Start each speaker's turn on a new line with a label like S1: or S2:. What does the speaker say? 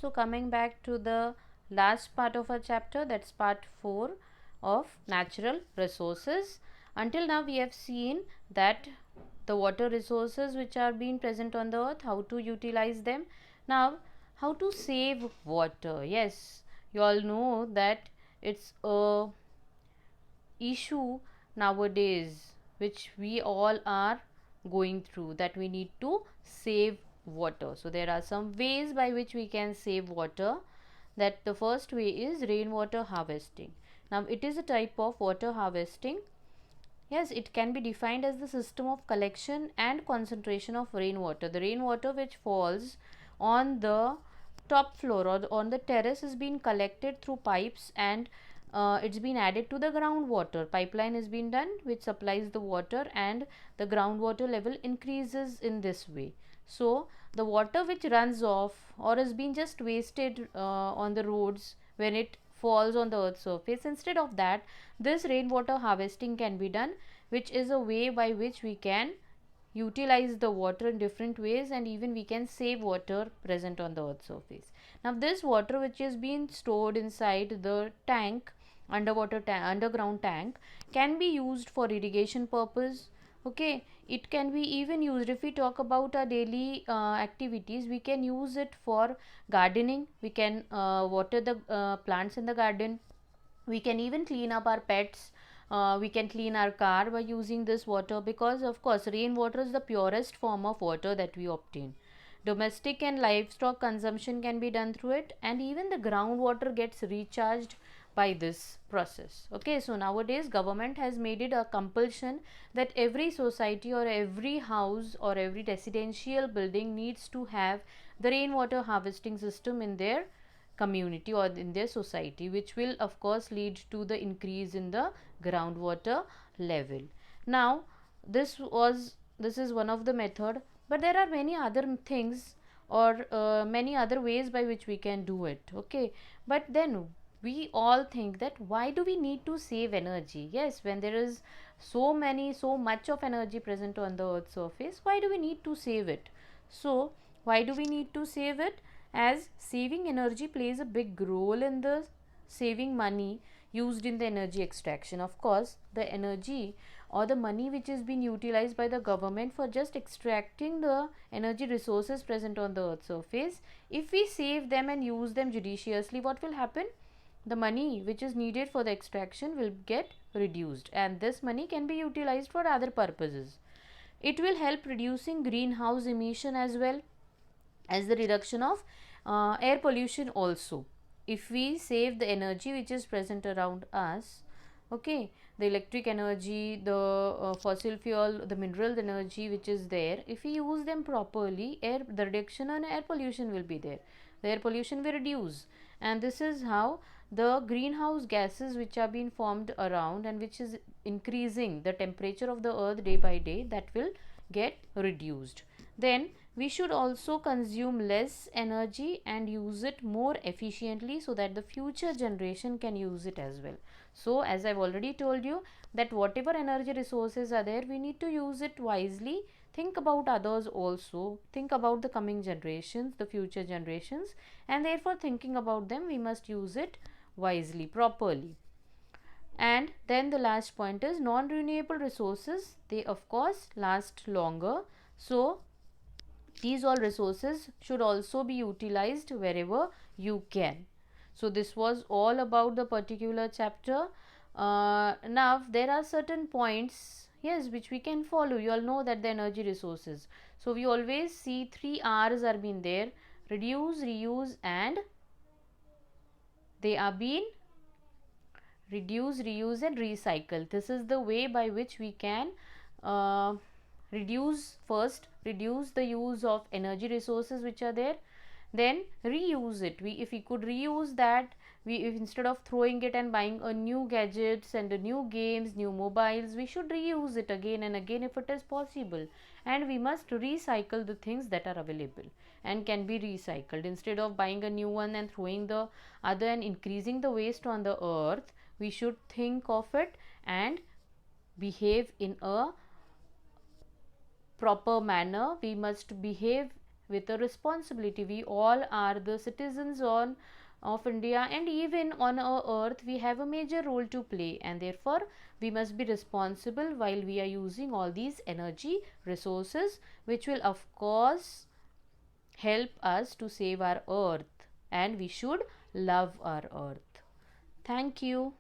S1: So coming back to the last part of our chapter, that's part 4 of natural resources. Until now we have seen that the water resources which are being present on the earth, how to utilize them. Now how to save water. Yes, you all know that it's a issue nowadays which we all are going through, that we need to save water. So there are some ways by which we can save water. That the first way is rainwater harvesting. Now it is a type of water harvesting. Yes, it can be defined as the system of collection and concentration of rainwater. The rainwater which falls on the top floor or on the terrace is being collected through pipes, and it's been added to the groundwater. Pipeline has been done which supplies the water, and the groundwater level increases in this way. So the water which runs off or is being just wasted on the roads when it falls on the earth's surface, instead of that, this rainwater harvesting can be done, which is a way by which we can utilize the water in different ways, and even we can save water present on the earth's surface. Now this water which is being stored inside the tank, underground tank, can be used for irrigation purpose. Okay, it can be even used, if we talk about our daily activities, we can use it for gardening. We can water the plants in the garden. We can even clean up our pets. We can clean our car by using this water, because of course rainwater is the purest form of water that we obtain. Domestic and livestock consumption can be done through it, and even the groundwater gets recharged by this process. Okay, so nowadays government has made it a compulsion that every society or every house or every residential building needs to have the rainwater harvesting system in their community or in their society, which will of course lead to the increase in the groundwater level. Now this is one of the method, but there are many other things or many other ways by which we can do it. Okay, but then we all think that why do we need to save energy? Yes, when there is so much of energy present on the earth's surface, why do we need to save it? So why do we need to save it? As saving energy plays a big role in the saving money used in the energy extraction. Of course the energy or the money which is being utilized by the government for just extracting the energy resources present on the earth's surface, if we save them and use them judiciously, what will happen? The money which is needed for the extraction will get reduced, and this money can be utilized for other purposes. It will help reducing greenhouse emission as well as the reduction of air pollution also. If we save the energy which is present around us, okay, the electric energy, the fossil fuel, the mineral energy which is there, if we use them properly, the reduction in air pollution will be there. The air pollution will reduce, and this is how the greenhouse gases which are being formed around and which is increasing the temperature of the earth day by day, that will get reduced. Then we should also consume less energy and use it more efficiently, so that the future generation can use it as well. So as I've already told you, that whatever energy resources are there, we need to use it wisely. Think about others also, think about the coming generations, the future generations, and therefore thinking about them, we must use it wisely, properly. And then the last point is non-renewable resources. They of course last longer, so these all resources should also be utilized wherever you can. So this was all about the particular chapter. Now there are certain points, yes, which we can follow. You all know that the energy resources, so we always see 3 R's are being there: reduce, reuse, and they are being reduce, reuse, and recycle. This is the way by which we can reduce the use of energy resources which are there, then reuse it. If we could reuse that, if instead of throwing it and buying a new gadgets and a new games, new mobiles, we should reuse it again and again if it is possible. And we must recycle the things that are available and can be recycled, instead of buying a new one and throwing the other and increasing the waste on the earth. We should think of it and behave in a proper manner. We must behave with a responsibility. We all are the citizens on of India, and even on our earth we have a major role to play, and therefore we must be responsible while we are using all these energy resources, which will of course help us to save our earth, and we should love our earth. Thank you.